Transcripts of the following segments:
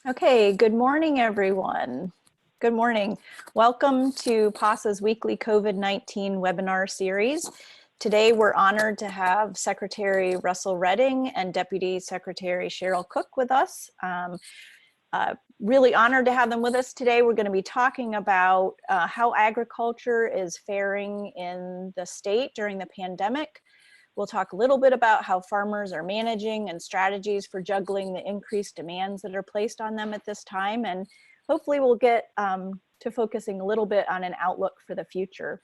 Okay, good morning, everyone. Good morning. Welcome to PASA's weekly COVID-19 webinar series. Today, we're honored to have Secretary Russell Redding and Deputy Secretary Cheryl Cook with us. Really honored to have them with us today. We're going to be talking about how agriculture is faring in the state during the pandemic. We'll talk a little bit about how farmers are managing and strategies for juggling the increased demands that are placed on them at this time. And hopefully we'll get to focusing a little bit on an outlook for the future.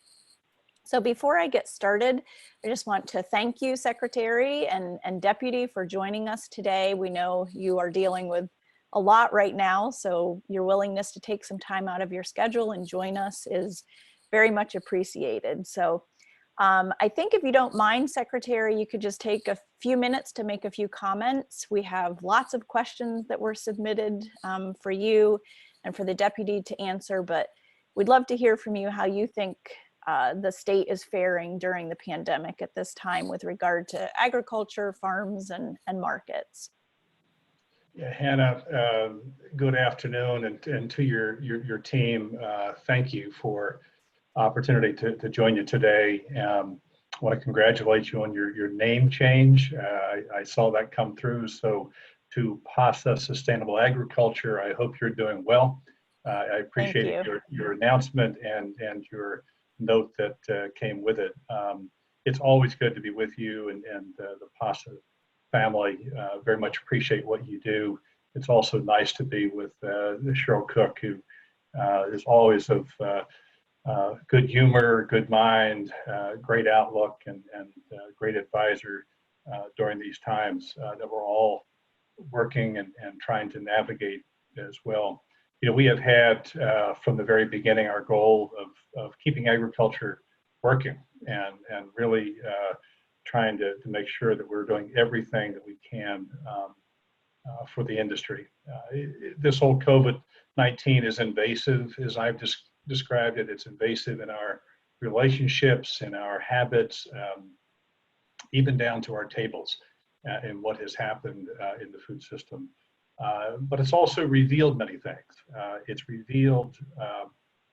So before I get started, I just want to thank you, Secretary and Deputy, for joining us today. We know you are dealing with a lot right now, so your willingness to take some time out of your schedule and join us is very much appreciated. So I think if you don't mind, Secretary, you could just take a few minutes to make a few comments. We have lots of questions that were submitted for you and for the deputy to answer, but we'd love to hear from you how you think the state is faring during the pandemic at this time with regard to agriculture, farms, and markets. Yeah, Hannah, good afternoon, and to your team, thank you for opportunity to join you today. I want to congratulate you on your name change. I saw that come through. So to PASA Sustainable Agriculture, I hope you're doing well. I appreciate your announcement and your note that came with it. It's always good to be with you and the PASA family. Very much appreciate what you do. It's also nice to be with Cheryl Cook, who is always of good humor, good mind, great outlook, and great advisor during these times that we're all working and trying to navigate as well. You know, we have had from the very beginning our goal of keeping agriculture working and really trying to make sure that we're doing everything that we can for the industry. This whole COVID-19 is invasive, as I've just described it. It's invasive in our relationships, in our habits, even down to our tables and what has happened in the food system. But it's also revealed many things. It's revealed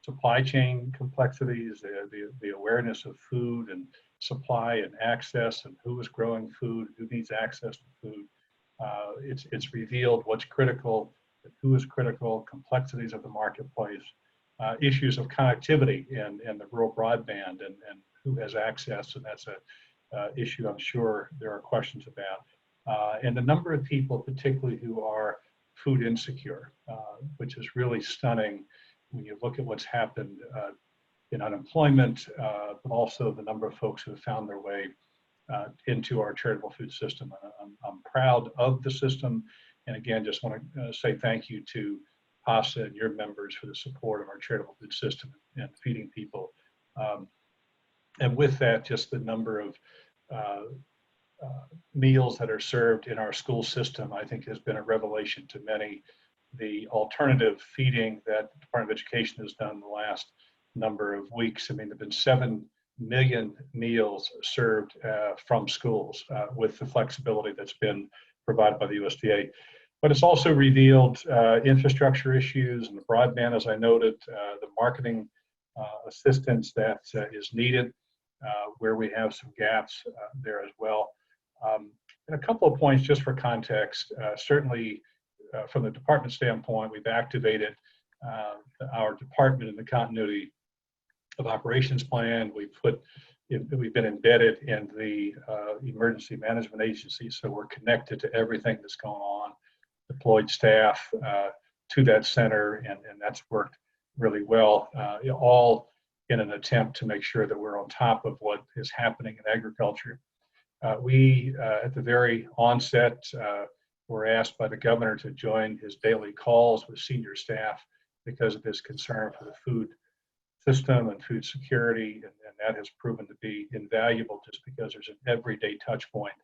supply chain complexities, the awareness of food and supply and access, and who is growing food, who needs access to food. It's revealed what's critical, who is critical, complexities of the marketplace, issues of connectivity and the rural broadband and who has access, and that's a issue I'm sure there are questions about. And the number of people particularly who are food insecure, which is really stunning when you look at what's happened in unemployment, but also the number of folks who have found their way into our charitable food system. I'm proud of the system, and again, just want to say thank you to PASA and your members for the support of our charitable food system and feeding people. And with that, just the number of meals that are served in our school system, I think has been a revelation to many. The alternative feeding that the Department of Education has done in the last number of weeks, I mean, there have been 7 million meals served from schools with the flexibility that's been provided by the USDA. But it's also revealed infrastructure issues and the broadband, as I noted, the marketing assistance that is needed, where we have some gaps there as well. And a couple of points just for context. Certainly, from the department standpoint, we've activated our department in the continuity of operations plan. We've been embedded in the emergency management agency, so we're connected to everything that's going on. Deployed staff to that center, and that's worked really well, all in an attempt to make sure that we're on top of what is happening in agriculture. We, at the very onset, were asked by the governor to join his daily calls with senior staff because of his concern for the food system and food security, and that has proven to be invaluable just because there's an everyday touch point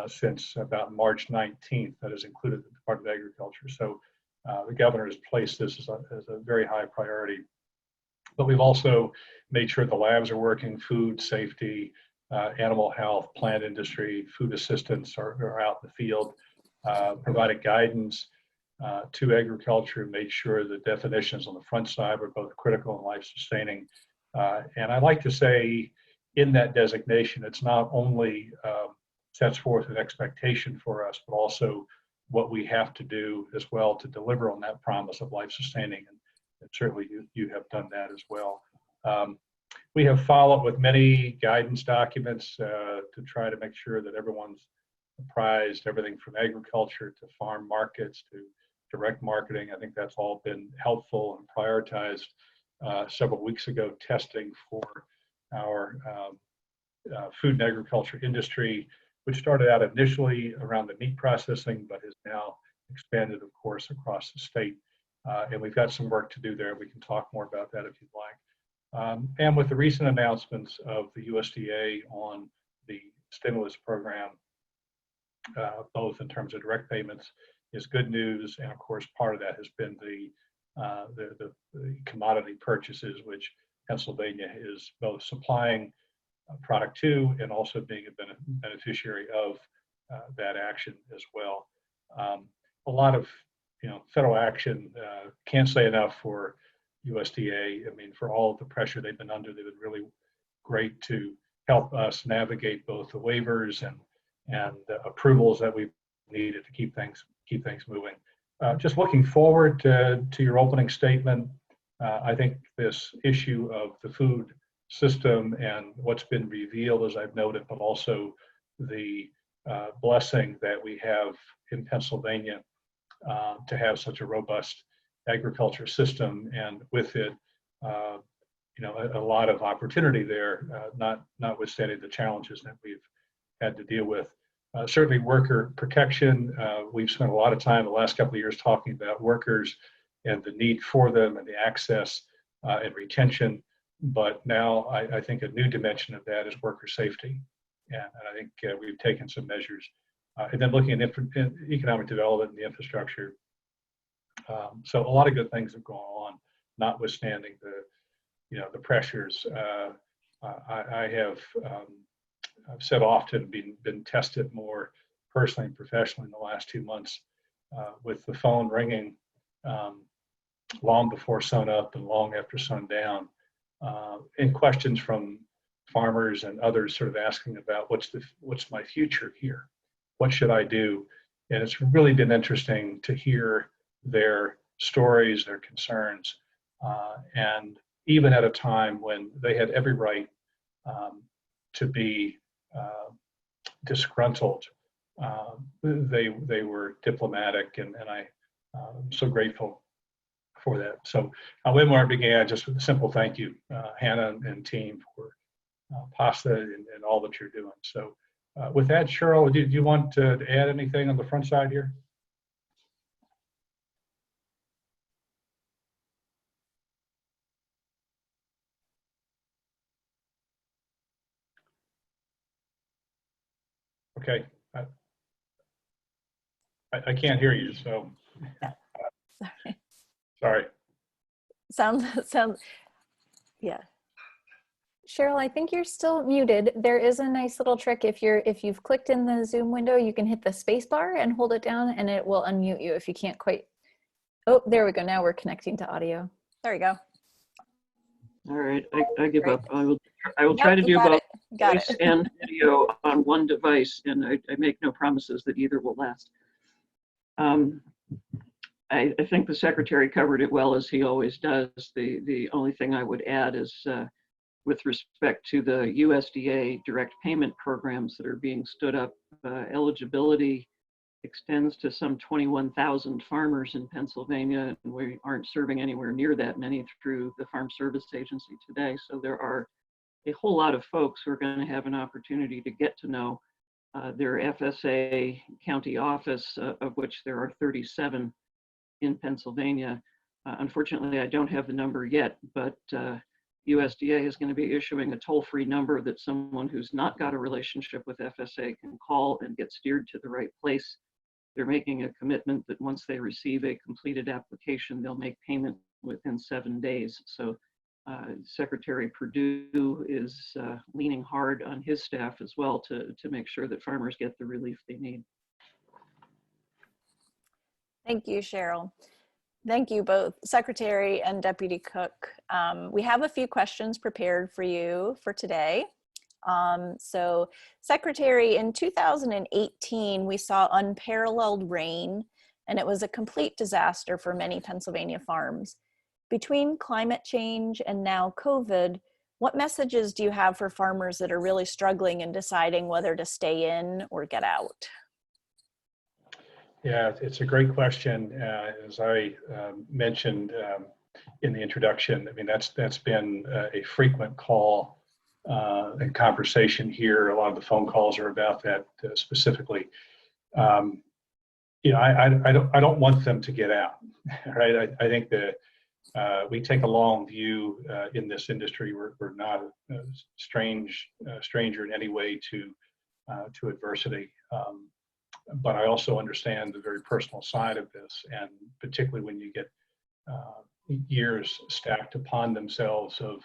since about March 19th that has included the Department of Agriculture. So the governor has placed this as a very high priority. But we've also made sure the labs are working, food safety, animal health, plant industry, food assistants are out in the field, provided guidance. to agriculture, made sure the definitions on the front side were both critical and life-sustaining. And I like to say in that designation, it's not only sets forth an expectation for us, but also what we have to do as well to deliver on that promise of life-sustaining. And certainly you have done that as well. We have followed with many guidance documents to try to make sure that everyone's apprised, everything from agriculture to farm markets to direct marketing. I think that's all been helpful and prioritized several weeks ago, testing for our food and agriculture industry, which started out initially around the meat processing, but has now expanded, of course, across the state. And we've got some work to do there. We can talk more about that if you'd like. And with the recent announcements of the USDA on the stimulus program, both in terms of direct payments, is good news. And of course, part of that has been the commodity purchases, which Pennsylvania is both supplying product to and also being a beneficiary of that action as well. A lot of federal action, can't say enough for USDA. I mean, for all of the pressure they've been under, they've been really great to help us navigate both the waivers and approvals that we've needed to keep things moving. Just looking forward to your opening statement, I think this issue of the food system and what's been revealed, as I've noted, but also the blessing that we have in Pennsylvania to have such a robust agriculture system, and with it, a lot of opportunity there, notwithstanding the challenges that we've had to deal with. Certainly worker protection. We've spent a lot of time the last couple of years talking about workers and the need for them and the access and retention. But now I think a new dimension of that is worker safety. And I think we've taken some measures. And then looking at economic development and the infrastructure. So a lot of good things have gone on, notwithstanding the pressures. I've said often been tested more personally and professionally in the last 2 months with the phone ringing long before sun up and long after sundown, and questions from farmers and others sort of asking about what's my future here? What should I do? And it's really been interesting to hear their stories, their concerns, and even at a time when they had every right to be disgruntled, they were diplomatic, and I'm so grateful for that. So Winmar began just with a simple thank you, Hannah and team, for pasta and all that you're doing. So with that, Cheryl, do you want to add anything on the front side here? Okay, I can't hear you, so sorry. Sounds, yeah. Cheryl, I think you're still muted. There is a nice little trick. If you've clicked in the Zoom window, you can hit the space bar and hold it down, and it will unmute you if you can't quite. Oh, there we go. Now we're connecting to audio. There we go. All right, I give up. I will try to do both voice and video on one device, and I make no promises that either will last. I think the secretary covered it well, as he always does. The only thing I would add is with respect to the USDA direct payment programs that are being stood up, eligibility extends to some 21,000 farmers in Pennsylvania, and we aren't serving anywhere near that many through the Farm Service Agency today. So there are a whole lot of folks who are going to have an opportunity to get to know their FSA county office, of which there are 37 in Pennsylvania. Unfortunately, I don't have the number yet, but USDA is going to be issuing a toll-free number that someone who's not got a relationship with FSA can call and get steered to the right place. They're making a commitment that once they receive a completed application, they'll make payment within 7 days. So Secretary Perdue is leaning hard on his staff as well to make sure that farmers get the relief they need. Thank you, Cheryl. Thank you both, Secretary and Deputy Cook. We have a few questions prepared for you for today. So, Secretary, in 2018, we saw unparalleled rain, and it was a complete disaster for many Pennsylvania farms. Between climate change and now COVID, what messages do you have for farmers that are really struggling and deciding whether to stay in or get out? Yeah, it's a great question. As I mentioned in the introduction, I mean, that's been a frequent call and conversation here. A lot of the phone calls are about that specifically. You know, I don't want them to get out, right? I think that we take a long view in this industry. We're not a stranger in any way to adversity. But I also understand the very personal side of this, and particularly when you get years stacked upon themselves of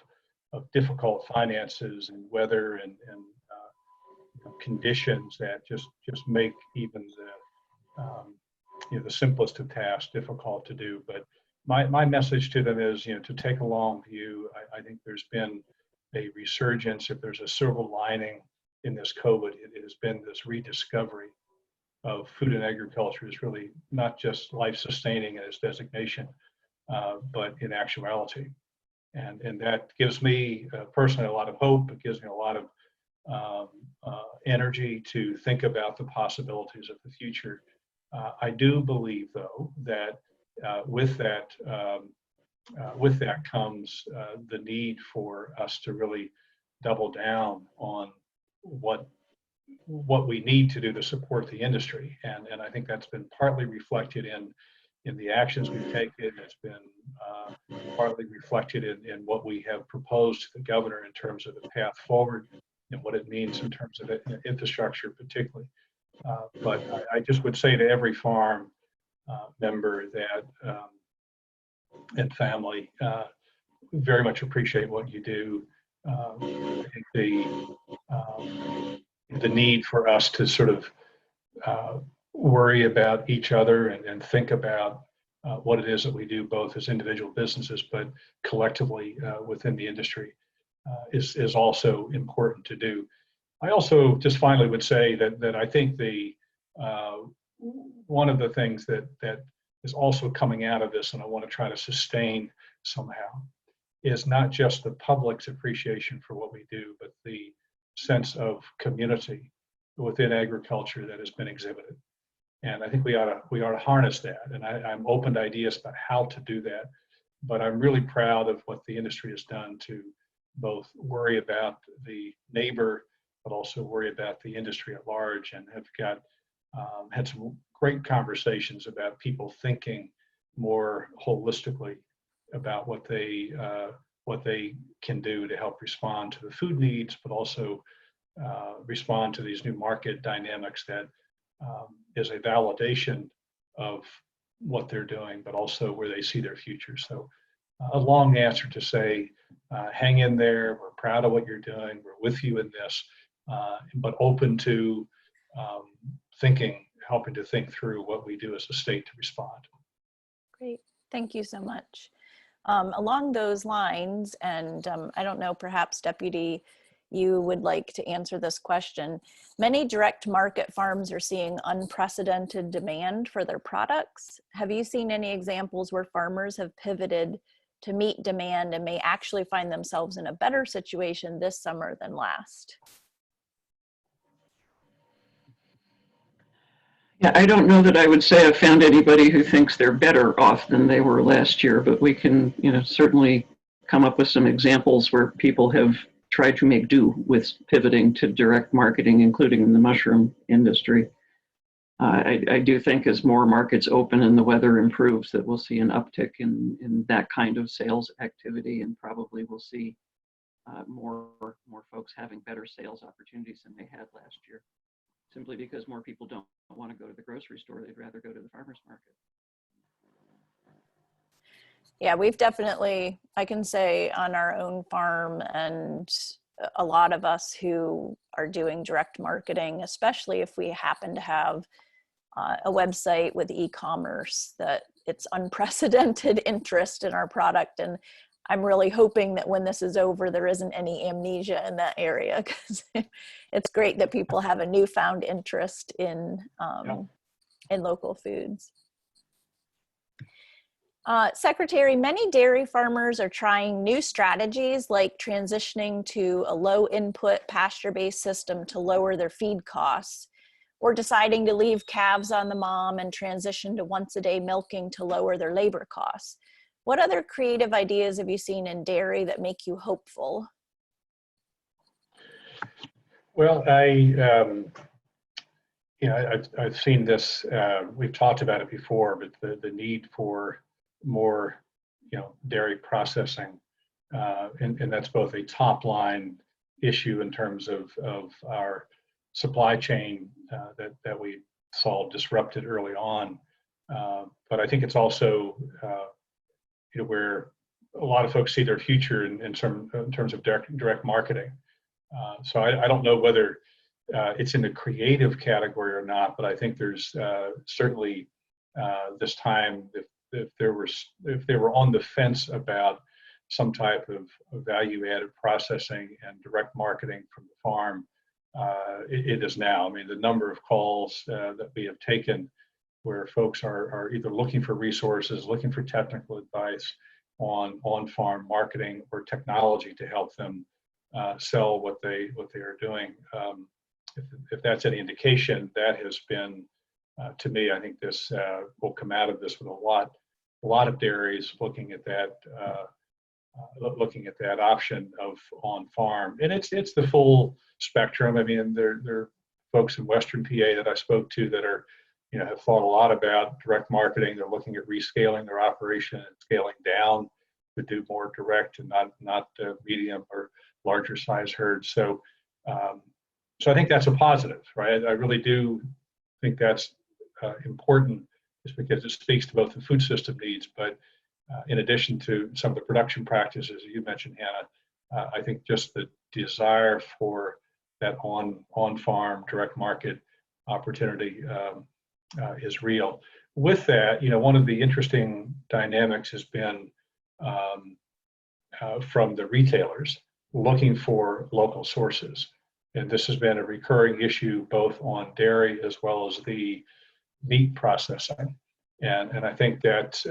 difficult finances and weather and conditions that just make even the simplest of tasks difficult to do. But my message to them is, to take a long view. I think there's been a resurgence. If there's a silver lining in this COVID, it has been this rediscovery of food and agriculture is really not just life-sustaining in its designation, but in actuality. And that gives me personally a lot of hope. It gives me a lot of energy to think about the possibilities of the future. I do believe, though, that with that comes the need for us to really double down on what we need to do to support the industry. And I think that's been partly reflected in the actions we've taken. It's been partly reflected in what we have proposed to the governor in terms of the path forward and what it means in terms of infrastructure particularly. But I just would say to every farm member that and family, very much appreciate what you do. I think the need for us to sort of worry about each other and think about what it is that we do both as individual businesses but collectively within the industry is also important to do. I also just finally would say that I think one of the things that is also coming out of this, and I want to try to sustain somehow, is not just the public's appreciation for what we do, but the sense of community within agriculture that has been exhibited. And I think we ought to harness that. And I'm open to ideas about how to do that. But I'm really proud of what the industry has done to both worry about the neighbor, but also worry about the industry at large, and have had some great conversations about people thinking more holistically about what they can do to help respond to the food needs, but also respond to these new market dynamics that is a validation of what they're doing, but also where they see their future. So a long answer to say, hang in there. We're proud of what you're doing. We're with you in this, but open to helping to think through what we do as a state to respond. Great, thank you so much. Along those lines, and I don't know, perhaps Deputy, you would like to answer this question. Many direct market farms are seeing unprecedented demand for their products. Have you seen any examples where farmers have pivoted to meet demand and may actually find themselves in a better situation this summer than last? Yeah, I don't know that I would say I've found anybody who thinks they're better off than they were last year, but we can, certainly come up with some examples where people have tried to make do with pivoting to direct marketing, including in the mushroom industry. I do think as more markets open and the weather improves, that we'll see an uptick in that kind of sales activity, and probably we'll see more folks having better sales opportunities than they had last year, simply because more people don't want to go to the grocery store. They'd rather go to the farmer's market. Yeah, we've definitely, I can say on our own farm, and a lot of us who are doing direct marketing, especially if we happen to have a website with e-commerce, that it's unprecedented interest in our product. And I'm really hoping that when this is over, there isn't any amnesia in that area, because it's great that people have a newfound interest in local foods. Secretary, many dairy farmers are trying new strategies like transitioning to a low input pasture-based system to lower their feed costs, or deciding to leave calves on the mom and transition to once a day milking to lower their labor costs. What other creative ideas have you seen in dairy that make you hopeful? Well, I've seen this, we've talked about it before, but the need for more, dairy processing, and that's both a top line issue in terms of our supply chain that we saw disrupted early on. But I think it's also, where a lot of folks see their future in terms of direct marketing. So I don't know whether it's in the creative category or not, but I think there's certainly this time, if they were on the fence about some type of value-added processing and direct marketing from the farm, it is now. I mean, the number of calls that we have taken where folks are either looking for resources, looking for technical advice on farm marketing or technology to help them sell what they are doing. If that's any indication, that has been, to me, I think this will come out of this with a lot of dairies looking at that option of on farm, and it's the full spectrum. I mean, there are folks in Western PA that I spoke to that are, have thought a lot about direct marketing. They're looking at rescaling their operation and scaling down to do more direct and not medium or larger size herds. So I think that's a positive, right? I really do think that's important, just because it speaks to both the food system needs, but in addition to some of the production practices you mentioned, Hannah, I think just the desire for that on-farm direct market opportunity is real. With that, one of the interesting dynamics has been from the retailers looking for local sources. And this has been a recurring issue both on dairy as well as the meat processing. And I think that,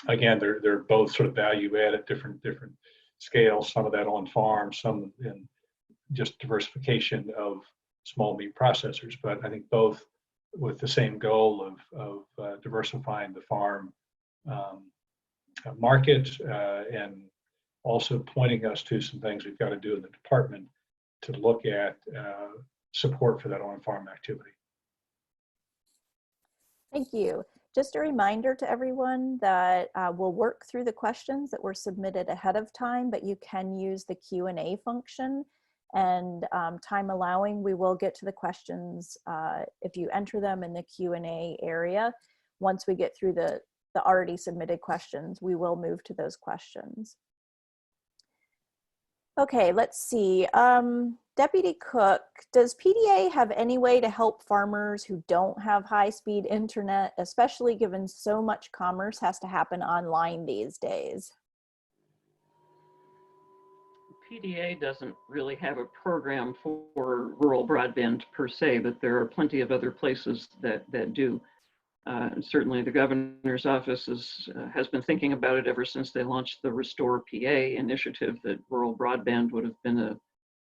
again, they're both sort of value added, different scales, some of that on farm, some in just diversification of small meat processors. But I think both with the same goal of diversifying the farm market and also pointing us to some things we've got to do in the department to look at support for that on-farm activity. Thank you. Just a reminder to everyone that we'll work through the questions that were submitted ahead of time, but you can use the Q&A function, and time allowing, we will get to the questions if you enter them in the Q&A area. Once we get through the already submitted questions, we will move to those questions. Okay, let's see. Deputy Cook, does PDA have any way to help farmers who don't have high-speed internet, especially given so much commerce has to happen online these days? PDA doesn't really have a program for rural broadband per se, but there are plenty of other places that do. And certainly the governor's office has been thinking about it ever since they launched the Restore PA initiative, that rural broadband would have been a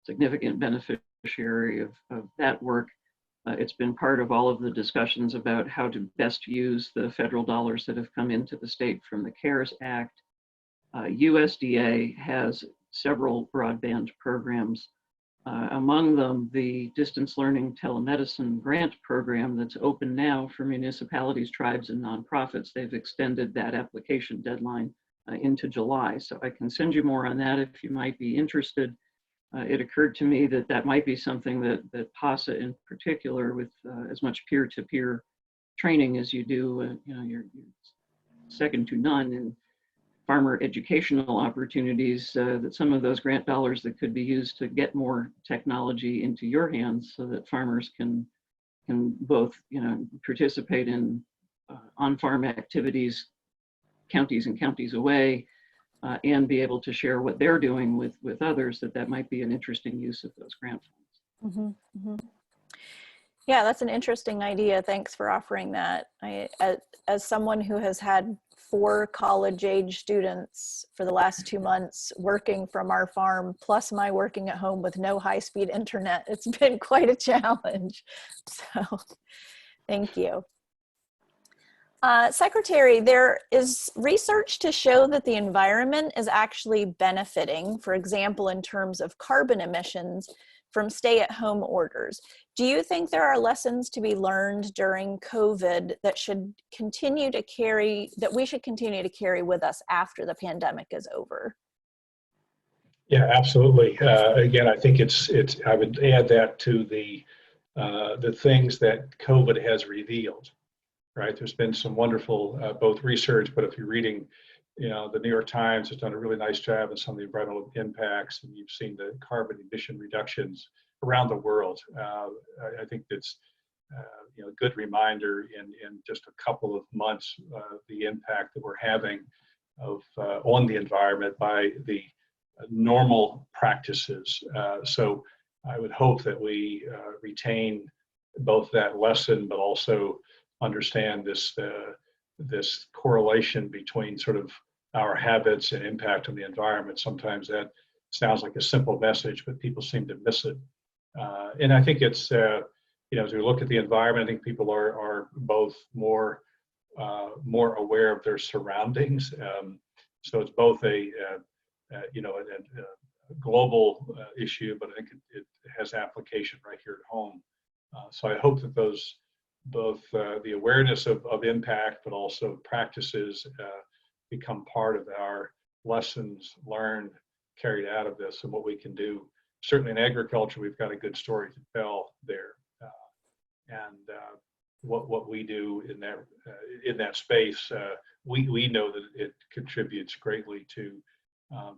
significant beneficiary of that work. It's been part of all of the discussions about how to best use the federal dollars that have come into the state from the CARES Act. USDA has several broadband programs. Among them, the distance learning telemedicine grant program that's open now for municipalities, tribes, and nonprofits. They've extended that application deadline into July. So I can send you more on that if you might be interested. It occurred to me that might be something that PASA in particular, with as much peer-to-peer training as you do, you're second to none in farmer educational opportunities, that some of those grant dollars that could be used to get more technology into your hands so that farmers can can both, participate in on-farm activities, counties and counties away, and be able to share what they're doing with others, that might be an interesting use of those grant funds. Mm-hmm, mm-hmm. Yeah, that's an interesting idea. Thanks for offering that. As someone who has had 4 college-age students for the last 2 months working from our farm, plus my working at home with no high-speed internet, it's been quite a challenge. So, thank you. Secretary, there is research to show that the environment is actually benefiting, for example, in terms of carbon emissions from stay-at-home orders. Do you think there are lessons to be learned during COVID that we should continue to carry with us after the pandemic is over? Yeah, absolutely. Again, I think I would add that to the things that COVID has revealed, right? There's been some wonderful both research, but if you're reading, the New York Times has done a really nice job in some of the environmental impacts, and you've seen the carbon emission reductions around the world. I think that's a good reminder in just a couple of months the impact that we're having on the environment by the normal practices. So I would hope that we retain both that lesson, but also understand this correlation between sort of our habits and impact on the environment. Sometimes that sounds like a simple message, but people seem to miss it. And I think it's, as we look at the environment, I think people are both more aware of their surroundings. So it's both a global issue, but I think it has application right here at home. So I hope that both the awareness of impact, but also practices become part of our lessons learned, carried out of this, and what we can do. Certainly in agriculture, we've got a good story to tell there, and what we do in that space, we know that it contributes greatly to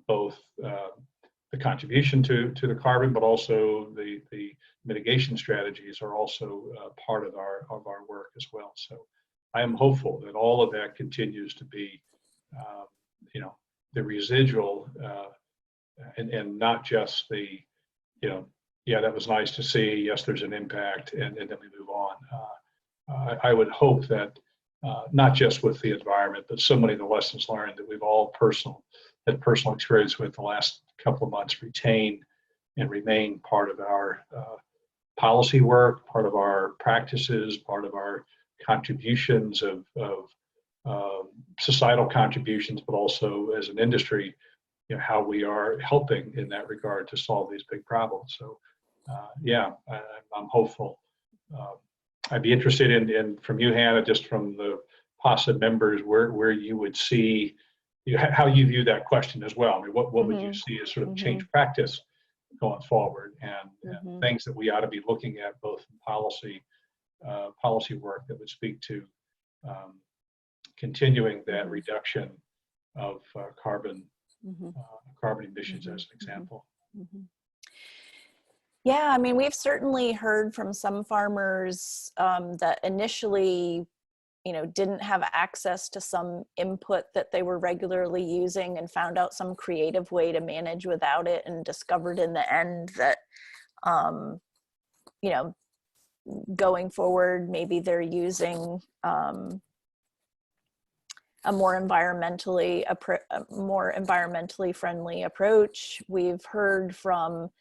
both the contribution to the carbon, but also the mitigation strategies are also part of our work as well. So I am hopeful that all of that continues to be, the residual, and not just the, yeah, that was nice to see. Yes, there's an impact, and then we move on. I would hope that not just with the environment, but so many of the lessons learned that we've all had personal experience with the last couple of months retain and remain part of our policy work, part of our practices, part of our contributions of societal contributions, but also as an industry, how we are helping in that regard to solve these big problems. So yeah, I'm hopeful. I'd be interested in from you, Hannah, just from the PASA members, where you would see, how you view that question as well. I mean, what would you see as sort of change practice going forward, and things that we ought to be looking at both in policy work that would speak to continuing that reduction of carbon emissions as an example. Yeah, I mean, we've certainly heard from some farmers that initially, didn't have access to some input that they were regularly using and found out some creative way to manage without it, and discovered in the end that, going forward, maybe they're using a more environmentally friendly approach. We've heard from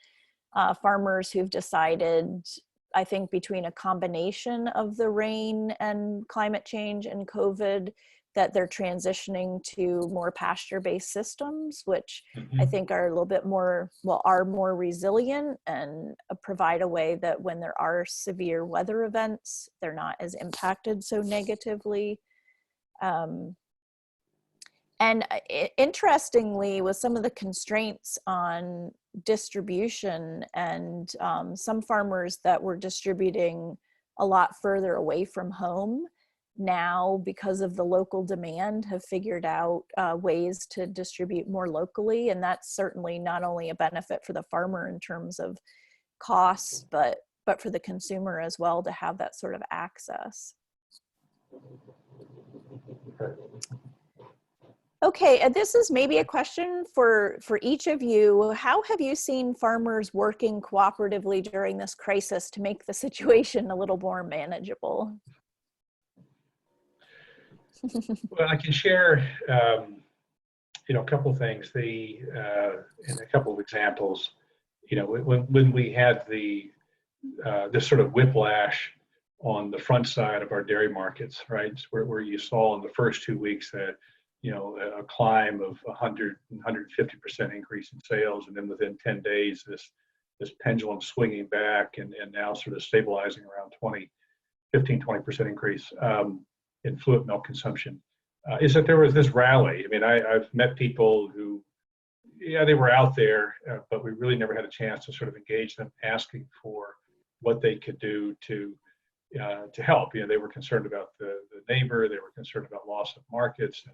farmers who've decided, I think, between a combination of the rain and climate change and COVID, that they're transitioning to more pasture-based systems, which I think are a little bit more, are more resilient and provide a way that when there are severe weather events, they're not as impacted so negatively. And interestingly, with some of the constraints on distribution and some farmers that were distributing a lot further away from home, now, because of the local demand, have figured out ways to distribute more locally. And that's certainly not only a benefit for the farmer in terms of costs, but but for the consumer as well to have that sort of access. Okay, and this is maybe a question for each of you. How have you seen farmers working cooperatively during this crisis to make the situation a little more manageable? Well, I can share, a couple of things. And a couple of examples. When we had this sort of whiplash on the front side of our dairy markets, right, where you saw in the first 2 weeks that a climb of 150% increase in sales, and then within 10 days this pendulum swinging back and now sort of stabilizing around 15-20% increase in fluid milk consumption, is that there was this rally. I mean, I've met people who, yeah, they were out there, but we really never had a chance to sort of engage them, asking for what they could do to help. They were concerned about the neighbor, they were concerned about loss of markets,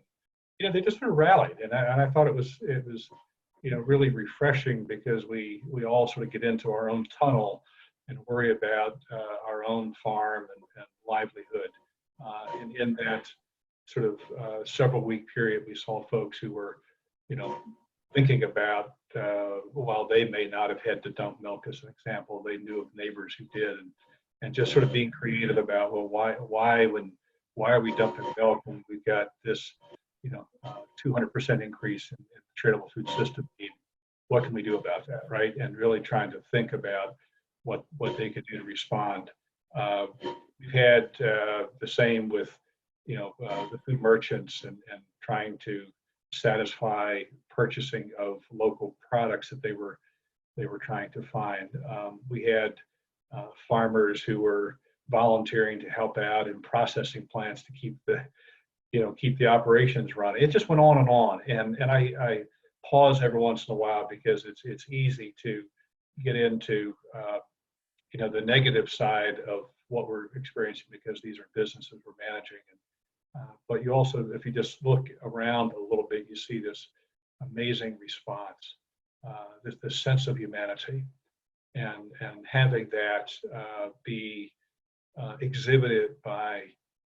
and they just sort of rallied. And I thought it was really refreshing, because we all sort of get into our own tunnel and worry about our own farm and livelihood. And in that sort of several week period, we saw folks who were, thinking about, while they may not have had to dump milk, as an example, they knew of neighbors who did, and just sort of being creative about, well, why are we dumping milk when we've got this 200% increase in the tradable food system? What can we do about that, right? And really trying to think about what they could do to respond. We've had the same with the food merchants and trying to satisfy purchasing of local products that they were trying to find. We had farmers who were volunteering to help out in processing plants to keep the operations running. It just went on and on. And I pause every once in a while, because it's easy to get into the negative side of what we're experiencing, because these are businesses we're managing. But you also, if you just look around a little bit, you see this amazing response, this sense of humanity, and having that be exhibited by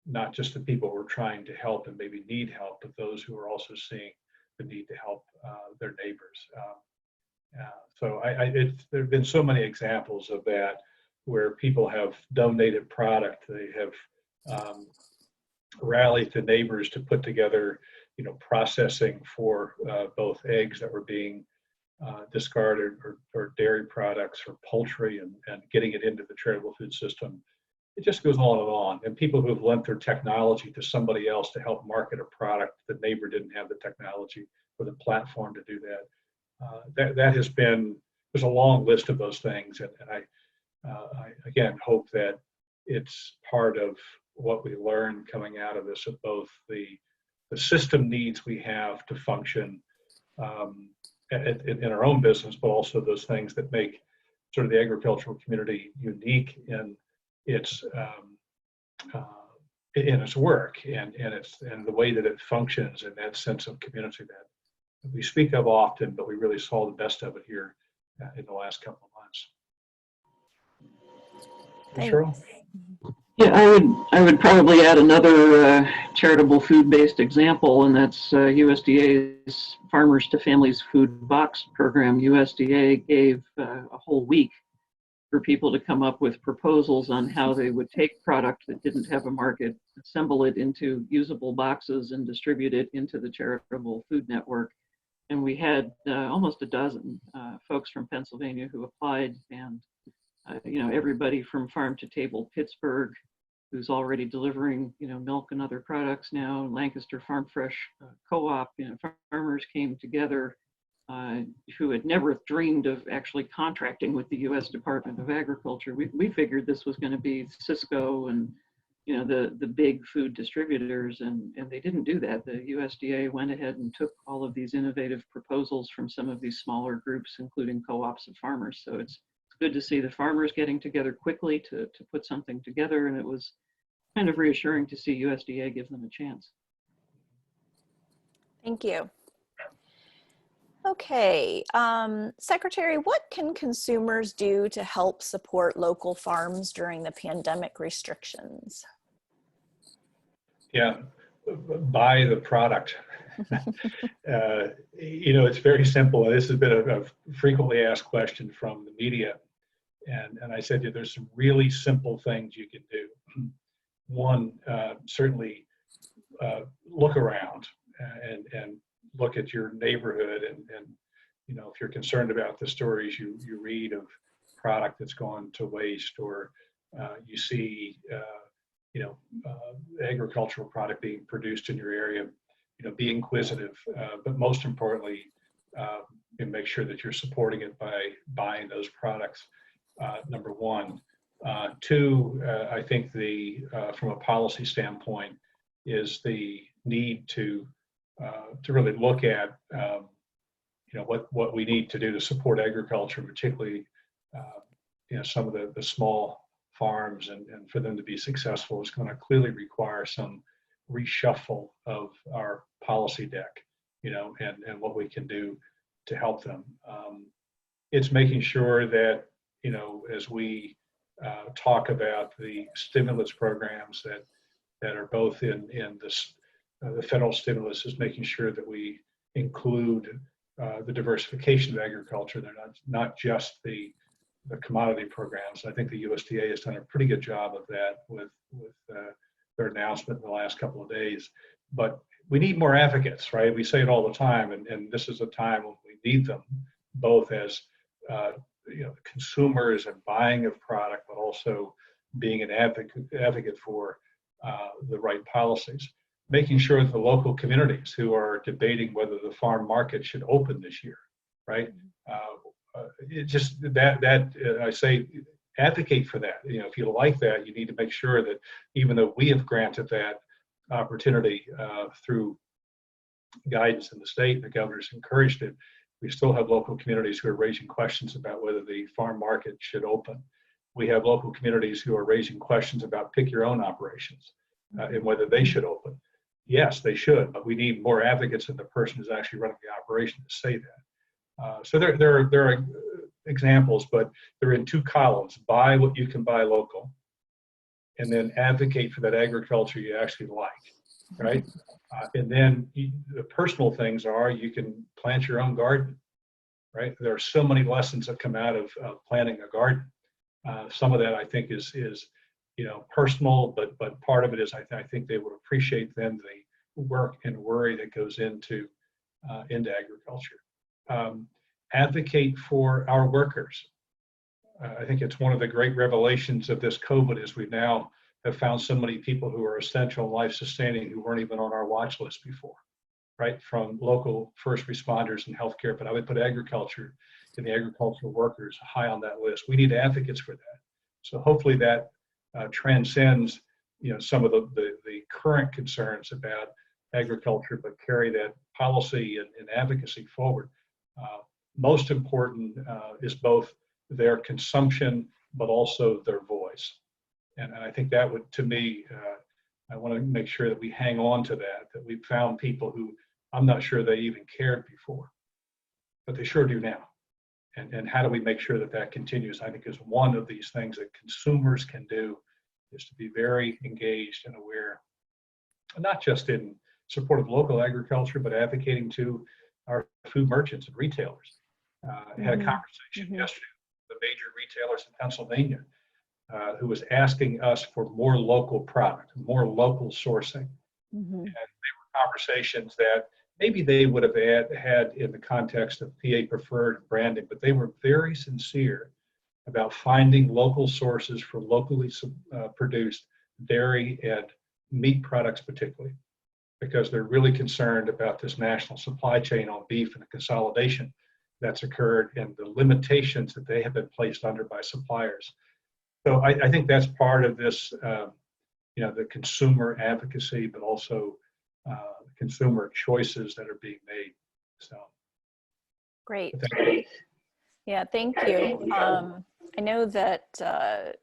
not just the people who are trying to help and maybe need help, but those who are also seeing the need to help their neighbors. So there have been so many examples of that, where people have donated product. They have rallied to neighbors to put together, processing for both eggs that were being discarded, or dairy products, or poultry, and getting it into the tradable food system. It just goes on and on. And people who have lent their technology to somebody else to help market a product, the neighbor didn't have the technology or the platform to do that. That has been, there's a long list of those things. And I again hope that it's part of what we learn coming out of this, of both the system needs we have to function in our own business, but also those things that make sort of the agricultural community unique in its work and the way that it functions, and that sense of community that we speak of often, but we really saw the best of it here in the last couple of months. Cheryl? Yeah, I would probably add another charitable food-based example, and that's USDA's Farmers to Families Food Box program. USDA gave a whole week for people to come up with proposals on how they would take product that didn't have a market, assemble it into usable boxes, and distribute it into the charitable food network. And we had almost a dozen folks from Pennsylvania who applied, and everybody from Farm to Table Pittsburgh, who's already delivering, milk and other products now, Lancaster Farm Fresh Co-op, farmers came together who had never dreamed of actually contracting with the U.S. Department of Agriculture. We figured this was going to be Cisco and, the big food distributors, and they didn't do that. The USDA went ahead and took all of these innovative proposals from some of these smaller groups, including co-ops of farmers. So it's good to see the farmers getting together quickly to put something together, and it was kind of reassuring to see USDA give them a chance. Thank you. Okay, Secretary, what can consumers do to help support local farms during the pandemic restrictions? Yeah, buy the product. It's very simple. This has been a frequently asked question from the media. And I said, there's some really simple things you can do. One, certainly look around and look at your neighborhood and if you're concerned about the stories you read of product that's gone to waste, or you see agricultural product being produced in your area, be inquisitive, but most importantly, and make sure that you're supporting it by buying those products. Number one. Two, I think from a policy standpoint, is the need to really look at what we need to do to support agriculture, particularly some of the small farms, and for them to be successful is going to clearly require some reshuffle of our policy deck, and what we can do to help them. It's making sure that as we talk about the stimulus programs that are both in this, the federal stimulus, is making sure that we include the diversification of agriculture. They're not just the commodity programs. I think the USDA has done a pretty good job of that with their announcement in the last couple of days. But we need more advocates, right? We say it all the time, and this is a time when we need them, both as consumers and buying of product, but also being an advocate for the right policies. Making sure that the local communities who are debating whether the farm market should open this year, right? It just I say advocate for that. If you like that, you need to make sure that even though we have granted that opportunity through guidance in the state, the governor's encouraged it, we still have local communities who are raising questions about whether the farm market should open. We have local communities who are raising questions about pick your own operations and whether they should open. Yes, they should, but we need more advocates than the person who's actually running the operation to say that. So there are examples, but they're in two columns: buy what you can buy local, and then advocate for that agriculture you actually like, right? And then the personal things are, you can plant your own garden, right? There are so many lessons that come out of planting a garden. Some of that I think is personal, but part of it is I think they would appreciate then the work and worry that goes into agriculture. Advocate for our workers. I think it's one of the great revelations of this COVID is we now have found so many people who are essential and life-sustaining who weren't even on our watch list before, right? From local first responders and healthcare, but I would put agriculture and the agricultural workers high on that list. We need advocates for that. So hopefully that transcends, some of the current concerns about agriculture, but carry that policy and advocacy forward. Most important is both their consumption, but also their voice. And I think that would, to me, I want to make sure that we hang on to that we've found people who I'm not sure they even cared before, but they sure do now. And how do we make sure that that continues? I think is one of these things that consumers can do, is to be very engaged and aware, not just in support of local agriculture, but advocating to our food merchants and retailers. I had a conversation yesterday with the major retailers in Pennsylvania who was asking us for more local product, more local sourcing. And they were conversations that maybe they would have had in the context of PA preferred branding, but they were very sincere about finding local sources for locally produced dairy and meat products particularly, because they're really concerned about this national supply chain on beef and the consolidation that's occurred and the limitations that they have been placed under by suppliers. So I think that's part of this, the consumer advocacy, but also consumer choices that are being made. So Great. Yeah, thank you. I know that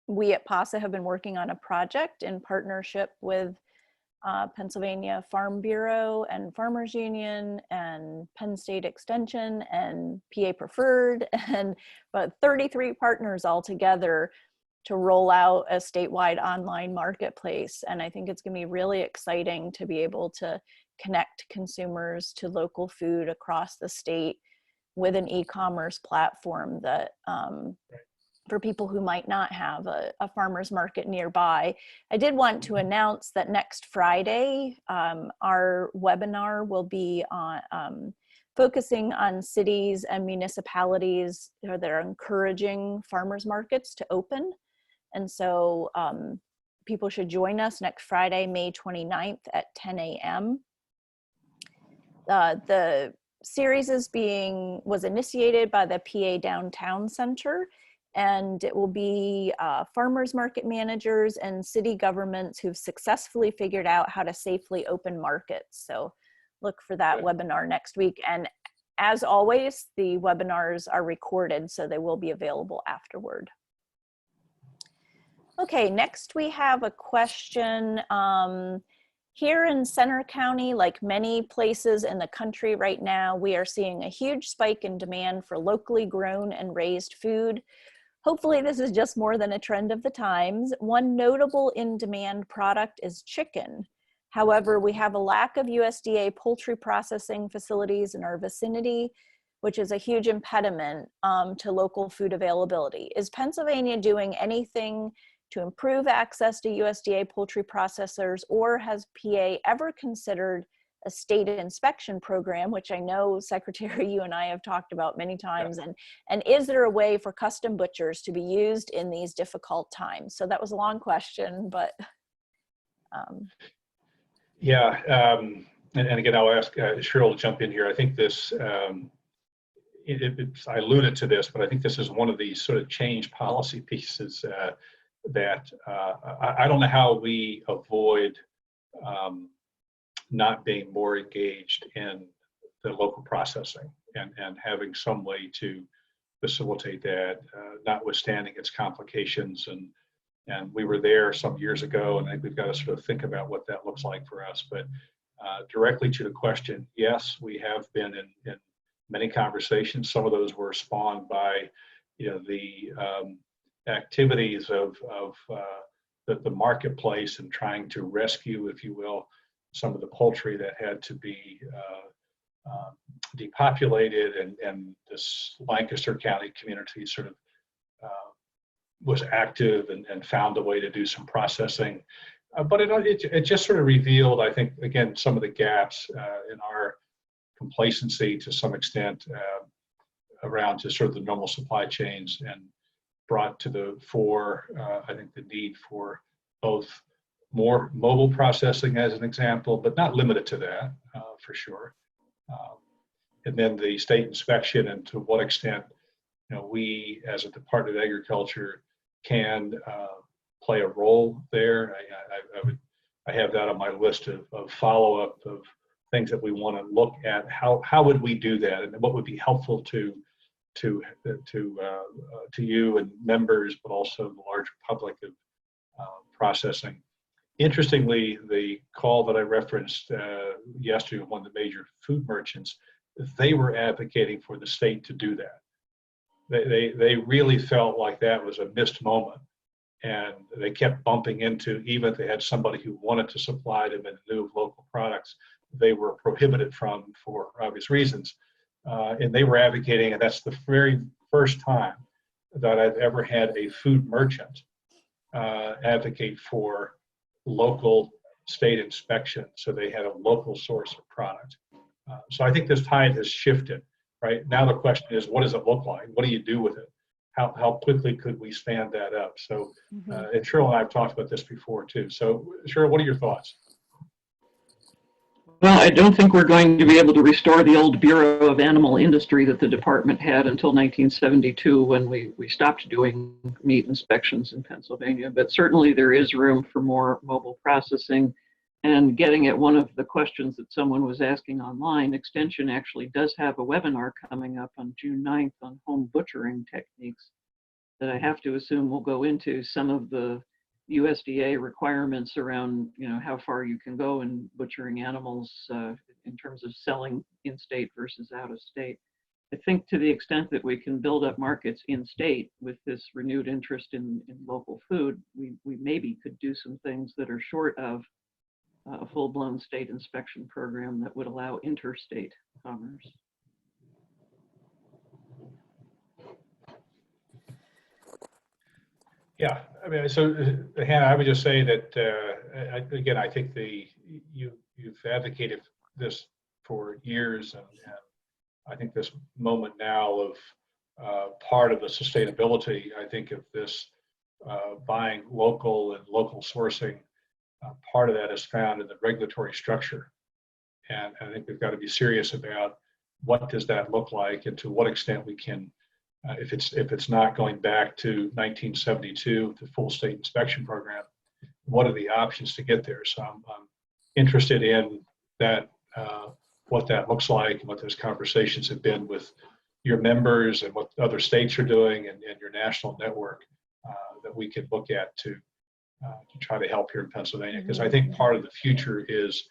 we at PASA have been working on a project in partnership with Pennsylvania Farm Bureau and Farmers Union and Penn State Extension and PA Preferred, and about 33 partners all together to roll out a statewide online marketplace. And I think it's going to be really exciting to be able to connect consumers to local food across the state with an e-commerce platform that for people who might not have a farmer's market nearby. I did want to announce that next Friday, our webinar will be on focusing on cities and municipalities that are encouraging farmers markets to open. And so people should join us next Friday, May 29th at 10 a.m. The series was initiated by the PA Downtown Center, and it will be farmers market managers and city governments who've successfully figured out how to safely open markets. So look for that webinar next week. And as always, the webinars are recorded, so they will be available afterward. Okay, next we have a question. Here in Centre County, like many places in the country right now, we are seeing a huge spike in demand for locally grown and raised food. Hopefully this is just more than a trend of the times. One notable in-demand product is chicken. However, we have a lack of USDA poultry processing facilities in our vicinity, which is a huge impediment to local food availability. Is Pennsylvania doing anything to improve access to USDA poultry processors, or has PA ever considered a state inspection program, which I know, Secretary, you and I have talked about many times, and is there a way for custom butchers to be used in these difficult times? So that was a long question, but. And again, I'll ask Cheryl to jump in here. I think this, I alluded to this, but I think this is one of these sort of change policy pieces that I don't know how we avoid not being more engaged in the local processing and having some way to facilitate that, notwithstanding its complications. And we were there some years ago, and I think we've got to sort of think about what that looks like for us. But directly to the question, yes, we have been in many conversations. Some of those were spawned by, the activities of the marketplace and trying to rescue, if you will, some of the poultry that had to be depopulated, and this Lancaster County community sort of was active and found a way to do some processing. But it just sort of revealed, I think, again, some of the gaps in our complacency to some extent around just sort of the normal supply chains, and brought to the fore, I think, the need for both more mobile processing as an example, but not limited to that, for sure. And then the state inspection, and to what extent, we as a Department of Agriculture can play a role there. I have that on my list of follow-up of things that we want to look at. How would we do that, and what would be helpful to you and members, but also the larger public of processing. Interestingly, the call that I referenced yesterday with one of the major food merchants, they were advocating for the state to do that. They really felt like that was a missed moment, and they kept bumping into, even if they had somebody who wanted to supply them in lieu of local products, they were prohibited from for obvious reasons. And they were advocating, and that's the very first time that I've ever had a food merchant advocate for local state inspection, so they had a local source of product. So I think this tide has shifted, right? Now the question is, what does it look like? What do you do with it? How quickly could we stand that up? So, and Cheryl and I have talked about this before too. So Cheryl, what are your thoughts? Well, I don't think we're going to be able to restore the old Bureau of Animal Industry that the department had until 1972, when we stopped doing meat inspections in Pennsylvania. But certainly there is room for more mobile processing. And getting at one of the questions that someone was asking online, Extension actually does have a webinar coming up on June 9th on home butchering techniques that I have to assume will go into some of the USDA requirements around, how far you can go in butchering animals in terms of selling in-state versus out-of-state. I think to the extent that we can build up markets in-state with this renewed interest in local food, we maybe could do some things that are short of a full-blown state inspection program that would allow interstate commerce. Yeah, I mean, so Hannah, I would just say that again, I think you've advocated this for years, and I think this moment now of part of the sustainability, I think of this buying local and local sourcing, part of that is found in the regulatory structure, and I think we've got to be serious about what does that look like, and to what extent we can. If it's not going back to 1972, the full state inspection program, what are the options to get there? So I'm interested in that, what that looks like, and what those conversations have been with your members, and what other states are doing, and your national network that we can look at to try to help here in Pennsylvania. Because I think part of the future is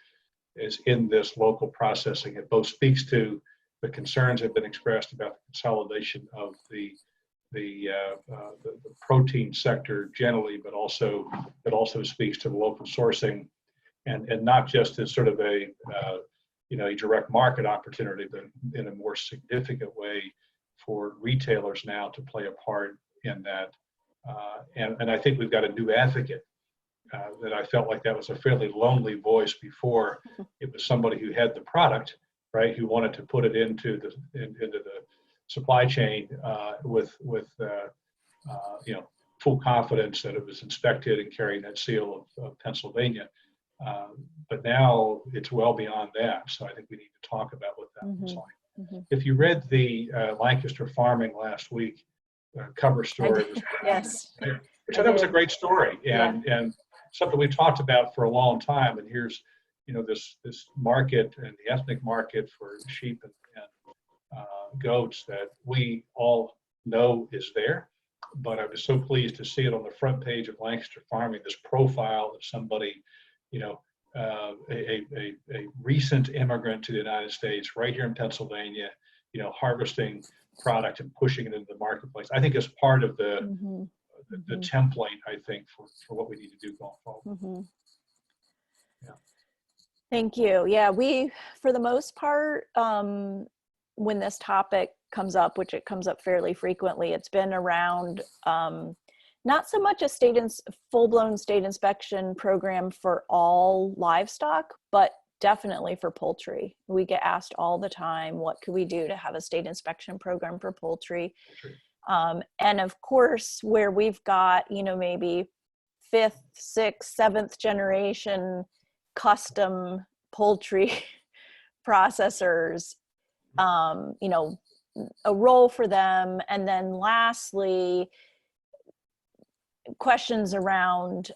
in this local processing. It both speaks to the concerns have been expressed about the consolidation of the protein sector generally, but also it also speaks to the local sourcing, and not just as sort of a direct market opportunity, but in a more significant way for retailers now to play a part in that. And I think we've got a new advocate that I felt like that was a fairly lonely voice before. It was somebody who had the product, right, who wanted to put it into the supply chain with full confidence that it was inspected and carrying that seal of Pennsylvania. But now it's well beyond that. So I think we need to talk about what that looks like. If you read the Lancaster Farming last week cover story, yes, which I thought was a great story, and something we've talked about for a long time. And here's this market, and the ethnic market for sheep and goats that we all know is there. But I was so pleased to see it on the front page of Lancaster Farming, this profile of somebody, a recent immigrant to the United States, right here in Pennsylvania, harvesting product and pushing it into the marketplace. I think is part of the template, I think, for what we need to do going forward. Thank you. Yeah, we, for the most part, when this topic comes up, which it comes up fairly frequently, it's been around not so much a full-blown state inspection program for all livestock, but definitely for poultry. We get asked all the time, what could we do to have a state inspection program for poultry? And of course, where we've got, maybe 5th, 6th, 7th generation custom poultry processors, a role for them. And then lastly, questions around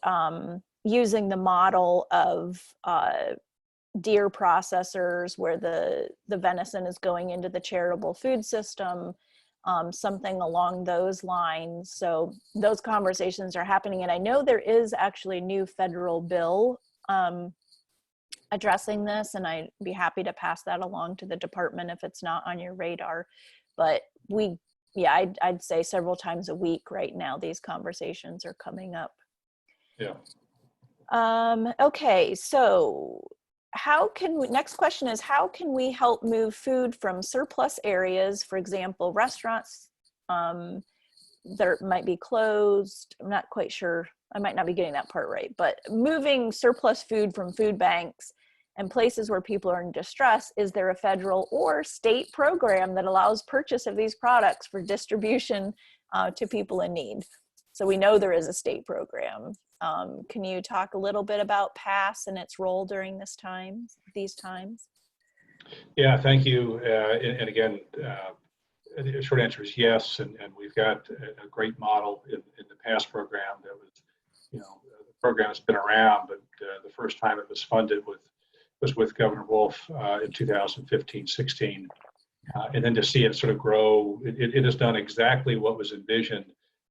using the model of deer processors where the venison is going into the charitable food system, something along those lines. So those conversations are happening. And I know there is actually a new federal bill addressing this, and I'd be happy to pass that along to the department if it's not on your radar. But I'd say several times a week right now, these conversations are coming up. Yeah. Okay, so next question is, how can we help move food from surplus areas, for example, restaurants that might be closed? I'm not quite sure. I might not be getting that part right, but moving surplus food from food banks and places where people are in distress, is there a federal or state program that allows purchase of these products for distribution to people in need? So we know there is a state program. Can you talk a little bit about PASS and its role during these times? Yeah, thank you. And again, the short answer is yes. And we've got a great model in the PASS program that was, the program has been around, but the first time it was funded was with Governor Wolf in 2015-16. And then to see it sort of grow, it has done exactly what was envisioned,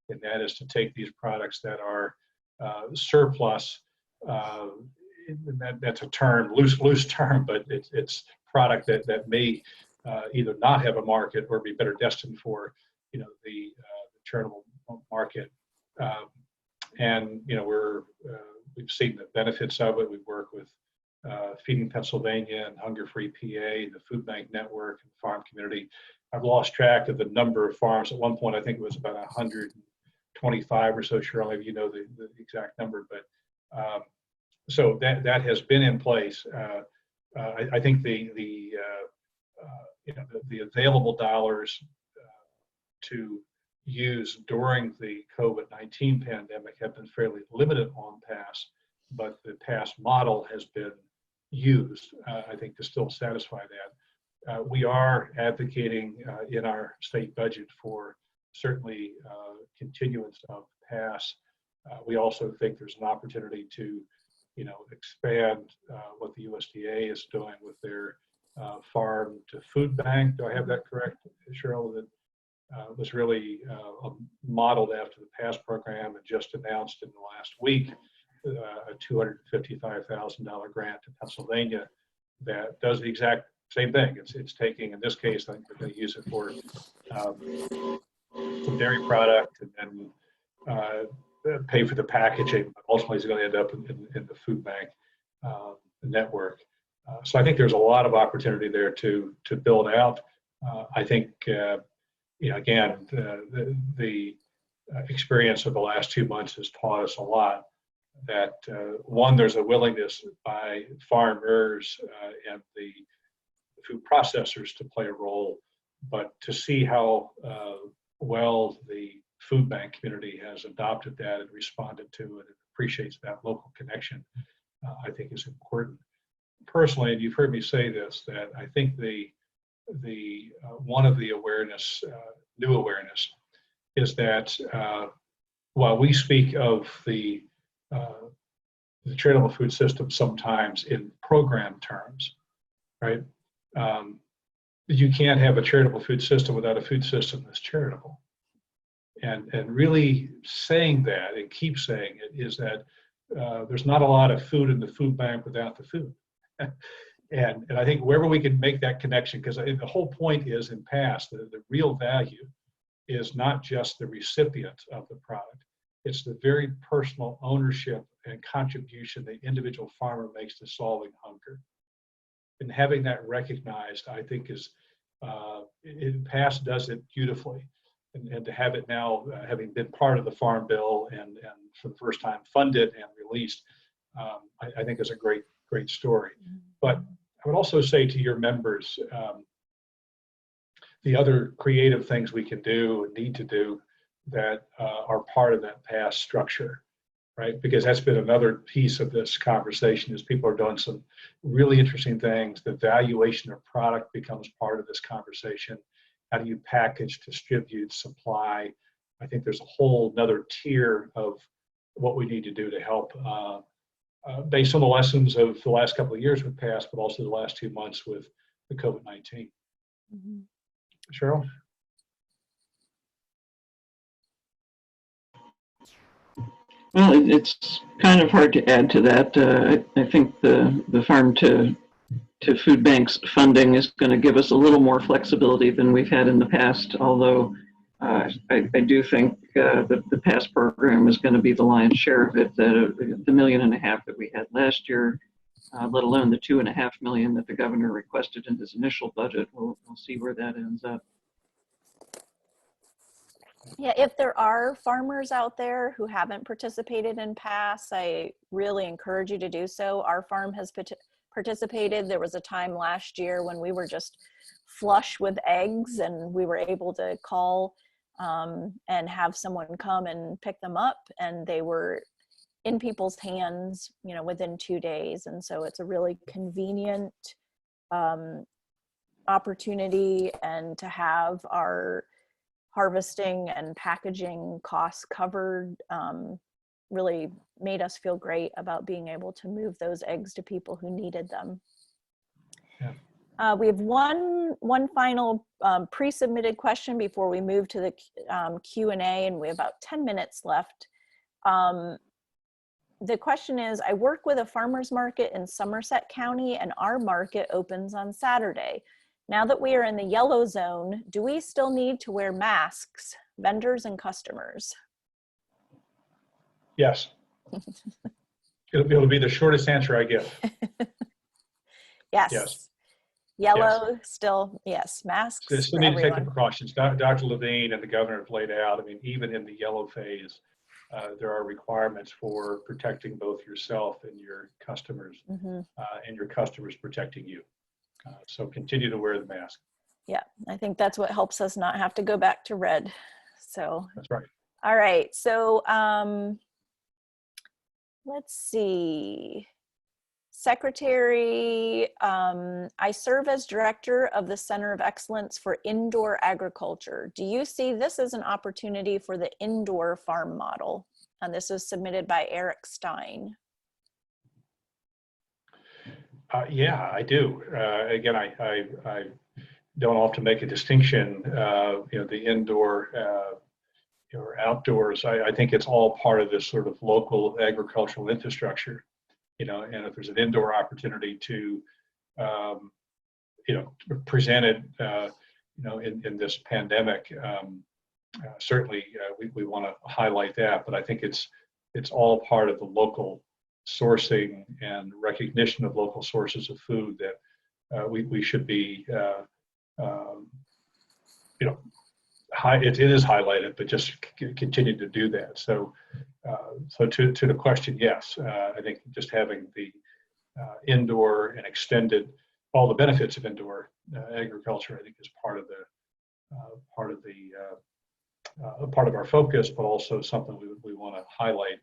and that is to take these products that are surplus. That's a term, loose term, but it's product that may either not have a market or be better destined for, the charitable market. And we've seen the benefits of it. We work with Feeding Pennsylvania and Hunger Free PA, the Food Bank Network, and farm community. I've lost track of the number of farms. At one point, I think it was about 125 or so. Cheryl, maybe you know the exact number, but so that has been in place. I think the available dollars to use during the COVID-19 pandemic have been fairly limited on PASS, but the PASS model has been used, I think, to still satisfy that. We are advocating in our state budget for certainly continuance of PASS. We also think there's an opportunity to expand what the USDA is doing with their farm to food bank. Do I have that correct, Cheryl? That was really modeled after the PASS program and just announced in the last week a $255,000 grant to Pennsylvania that does the exact same thing. It's taking, in this case, I think we're going to use it for some dairy product and then pay for the packaging, but ultimately it's going to end up in the food bank network. So I think there's a lot of opportunity there to build out. I think, again, the experience of the last 2 months has taught us a lot that, one, there's a willingness by farmers and the food processors to play a role, but to see how well the food bank community has adopted that and responded to it and appreciates that local connection, I think is important. Personally, and you've heard me say this, that I think the one of the awareness, new awareness, is that while we speak of the charitable food system sometimes in program terms, right? You can't have a charitable food system without a food system that's charitable. And really saying that and keep saying it is that there's not a lot of food in the food bank without the food. And I think wherever we can make that connection, because the whole point is in PASS, the real value is not just the recipient of the product, it's the very personal ownership and contribution the individual farmer makes to solving hunger. And having that recognized, I think is, PASS does it beautifully. And to have it now, having been part of the Farm Bill and for the first time funded and released, I think is a great story. But I would also say to your members, the other creative things we can do and need to do that are part of that PASS structure, right? Because that's been another piece of this conversation is people are doing some really interesting things. The valuation of product becomes part of this conversation. How do you package, distribute, supply? I think there's a whole another tier of what we need to do to help based on the lessons of the last couple of years with PASS, but also the last 2 months with the COVID-19. Mm-hmm. Cheryl? Well, it's kind of hard to add to that. I think the farm to food banks funding is going to give us a little more flexibility than we've had in the past, although I do think that the PASS program is going to be the lion's share of it. The $1.5 million that we had last year, let alone the $2.5 million that the governor requested in his initial budget. We'll see where that ends up. Yeah, if there are farmers out there who haven't participated in PASS, I really encourage you to do so. Our farm has participated. There was a time last year when we were just flush with eggs and we were able to call and have someone come and pick them up, and they were in people's hands, within 2 days. And so it's a really convenient opportunity, and to have our harvesting and packaging costs covered really made us feel great about being able to move those eggs to people who needed them. Yeah. We have one final pre-submitted question before we move to the Q&A, and we have about 10 minutes left. the question is, I work with a farmer's market in Somerset County and our market opens on Saturday. Now that we are in the yellow zone, do we still need to wear masks, vendors and customers? Yes. It'll be the shortest answer I give. Yes. Yes. Yellow, Yes. Still, yes, masks So still for need to take the everyone. precautions. Dr. Levine and the governor have laid out, I mean, even in the yellow phase, there are requirements for protecting both yourself and your customers, Mm-hmm. and your customers protecting you. So continue to wear the mask. Yeah, I think that's what helps us not have to go back to red. So, That's right. all right. So, let's see. Secretary, I serve as director of the Center of Excellence for Indoor Agriculture. Do you see this as an opportunity for the indoor farm model? And this was submitted by Eric Stein. Yeah, I do. Again, I don't often make a distinction, the indoor or outdoors. I think it's all part of this sort of local agricultural infrastructure, and if there's an indoor opportunity to, present it, in this pandemic, certainly we want to highlight that, but I think it's all part of the local sourcing and recognition of local sources of food that we should be, it is highlighted, but just continue to do that. So to the question, yes, I think just having the indoor and extended, all the benefits of indoor agriculture, I think is part of our focus, but also something we want to highlight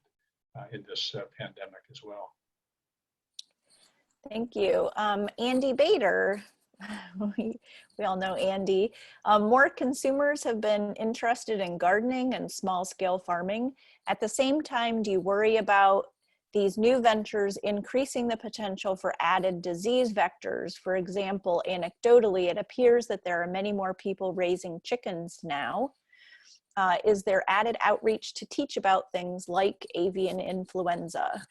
in this pandemic as well. Thank you. Andy Bader, we all know Andy. More consumers have been interested in gardening and small scale farming. At the same time, do you worry about these new ventures increasing the potential for added disease vectors? For example, anecdotally, it appears that there are many more people raising chickens now. Is there added outreach to teach about things like avian influenza?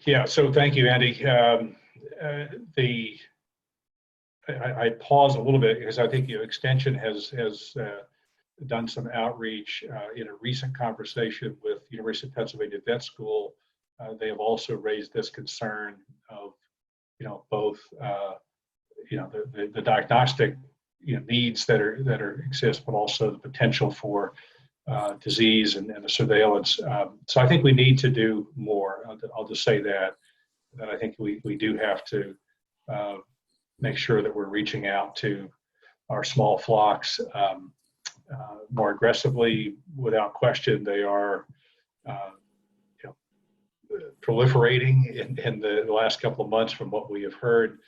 Yeah, so thank you, Andy. I pause a little bit because I think Extension has done some outreach in a recent conversation with University of Pennsylvania Vet School. They have also raised this concern of both the diagnostic needs that exist, but also the potential for disease and the surveillance. So I think we need to do more. I'll just say that I think we do have to make sure that we're reaching out to our small flocks more aggressively. Without question, they are proliferating in the last couple of months from what we have heard.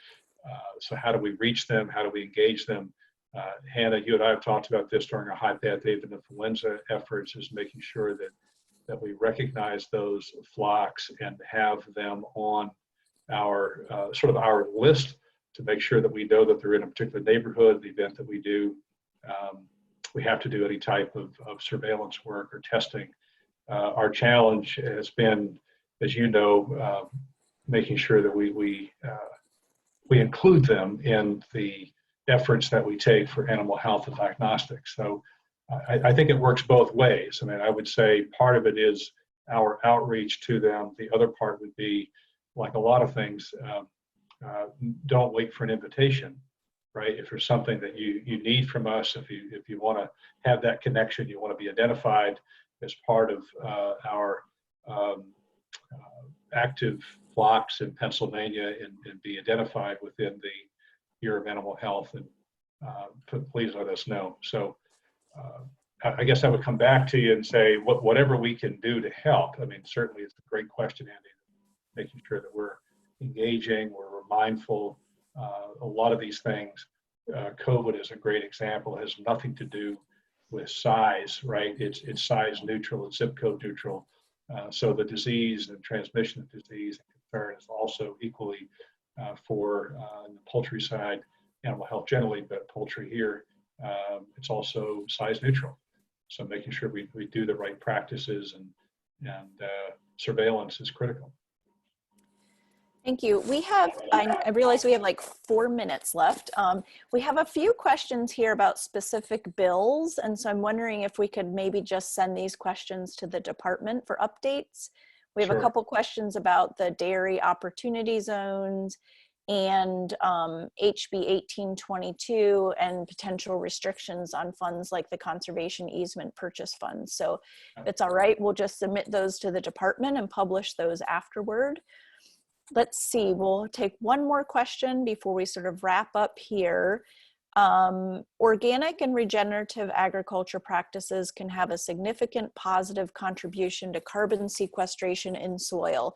So how do we reach them? How do we engage them? Hannah, you and I have talked about this during our high path avian influenza efforts, is making sure that we recognize those flocks and have them on our sort of our list to make sure that we know that they're in a particular neighborhood. The event that we do, we have to do any type of surveillance work or testing. Our challenge has been, as you know, making sure that we include them in the efforts that we take for animal health and diagnostics. So I think it works both ways. I mean, I would say part of it is our outreach to them. The other part would be, like a lot of things, don't wait for an invitation, right? If there's something that you need from us, if you want to have that connection, you want to be identified as part of our active flocks in Pennsylvania and be identified within the Bureau of Animal Health, and please let us know. So I guess I would come back to you and say whatever we can do to help. I mean, certainly it's a great question, Andy, making sure that we're engaging, we're mindful. A lot of these things, COVID is a great example, has nothing to do with size, right? It's size neutral, it's zip code neutral. So the disease and transmission of disease and concern is also equally for the poultry side, animal health generally, but poultry here, it's also size neutral. So making sure we do the right practices and surveillance is critical. Thank you. We have, I realize we have like 4 minutes left. We have a few questions here about specific bills. And so I'm wondering if we could maybe just send these questions to the department for updates. We have Sure. a couple questions about the dairy opportunity zones and HB 1822 and potential restrictions on funds like the conservation easement purchase funds. So if it's all right, we'll just submit those to the department and publish those afterward. Let's see, we'll take one more question before we sort of wrap up here. Organic and regenerative agriculture practices can have a significant positive contribution to carbon sequestration in soil.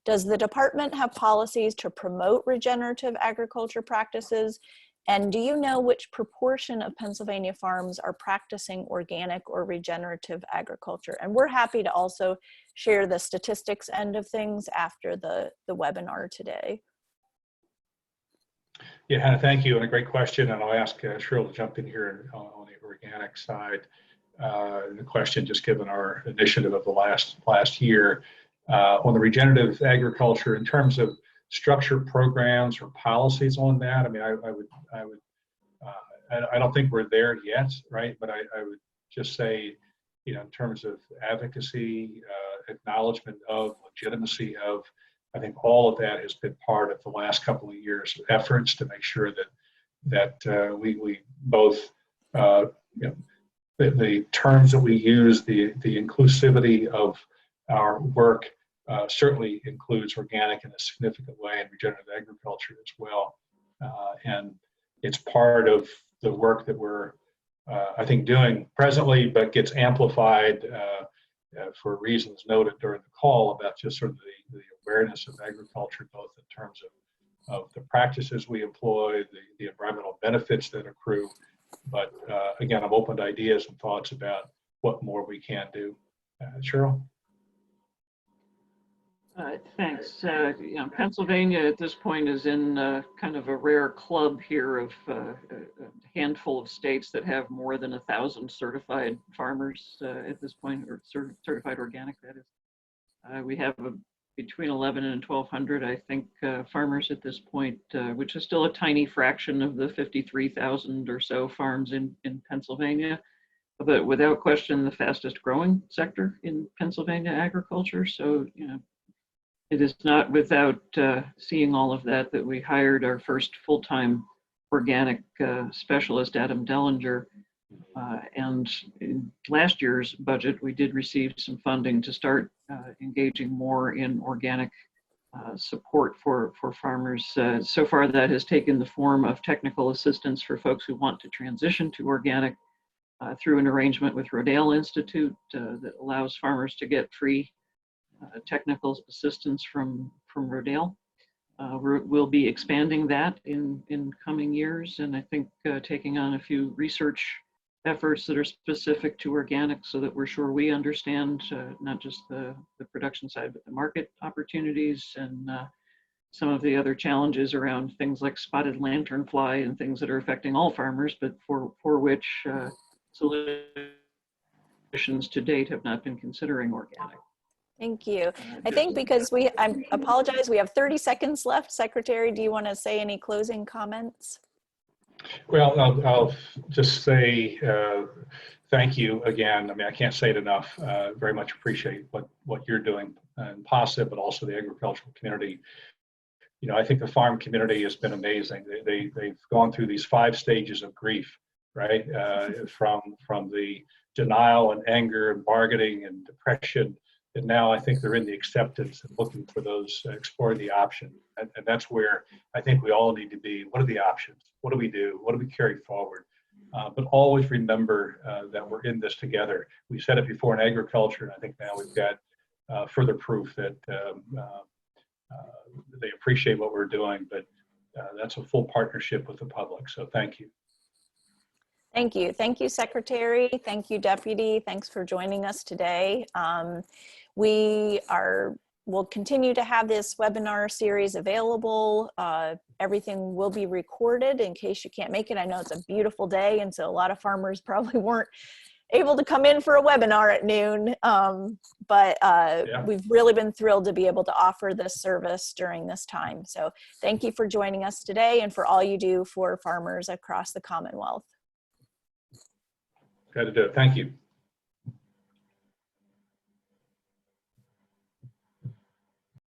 Does the department have policies to promote regenerative agriculture practices? And do you know which proportion of Pennsylvania farms are practicing organic or regenerative agriculture? And we're happy to also share the statistics end of things after the webinar today. Yeah, Hannah, thank you, and a great question. And I'll ask Cheryl to jump in here on the organic side. The question, just given our initiative of the last year on the regenerative agriculture, in terms of structured programs or policies on that. I mean, I don't think we're there yet, right? But I would just say, you know, in terms of advocacy, acknowledgement of legitimacy of, I think all of that has been part of the last couple of years' efforts to make sure that we both, you know, the terms that we use, the inclusivity of our work certainly includes organic in a significant way and regenerative agriculture as well. And it's part of the work that we're, I think, doing presently, but gets amplified for reasons noted during the call about just sort of the awareness of agriculture, both in terms of the practices we employ, the environmental benefits that accrue. But again, I'm open to ideas and thoughts about what more we can do. Cheryl? Thanks. You know, Pennsylvania at this point is in kind of a rare club here of a handful of states that have more than 1,000 certified farmers at this point, or certified organic, that is. We have between 11 and 1,200, I think, farmers at this point, which is still a tiny fraction of the 53,000 or so farms in Pennsylvania, but without question the fastest growing sector in Pennsylvania agriculture. So, you know, it is not without seeing all of that we hired our first full-time organic specialist, Adam Dellinger. And in last year's budget, we did receive some funding to start engaging more in organic support for farmers. So far, that has taken the form of technical assistance for folks who want to transition to organic through an arrangement with Rodale Institute that allows farmers to get free technical assistance from Rodale. We'll be expanding that in coming years, and I think taking on a few research efforts that are specific to organic so that we're sure we understand not just the production side, but the market opportunities and some of the other challenges around things like spotted lanternfly and things that are affecting all farmers, but for which solutions to date have not been considering organic. Thank you. I think because I apologize, we have 30 seconds left. Secretary, do you want to say any closing comments? Well, I'll just say thank you again. I mean, I can't say it enough. Very much appreciate what you're doing in PASA, but also the agricultural community. You know, I think the farm community has been amazing. They've gone through these 5 stages of grief, right? From the denial and anger and bargaining and depression. And now I think they're in the acceptance and looking for those, exploring the option. And that's where I think we all need to be. What are the options? What do we do? What do we carry forward? But always remember that we're in this together. We said it before in agriculture, and I think now we've got further proof that they appreciate what we're doing, but that's a full partnership with the public. So thank you. Thank you. Thank you, Secretary. Thank you, Deputy. Thanks for joining us today. We'll continue to have this webinar series available. Everything will be recorded in case you can't make it. I know it's a beautiful day, and so a lot of farmers probably weren't able to come in for a webinar at noon. But Yeah. we've really been thrilled to be able to offer this service during this time. So thank you for joining us today and for all you do for farmers across the Commonwealth. Glad to do it. Thank you.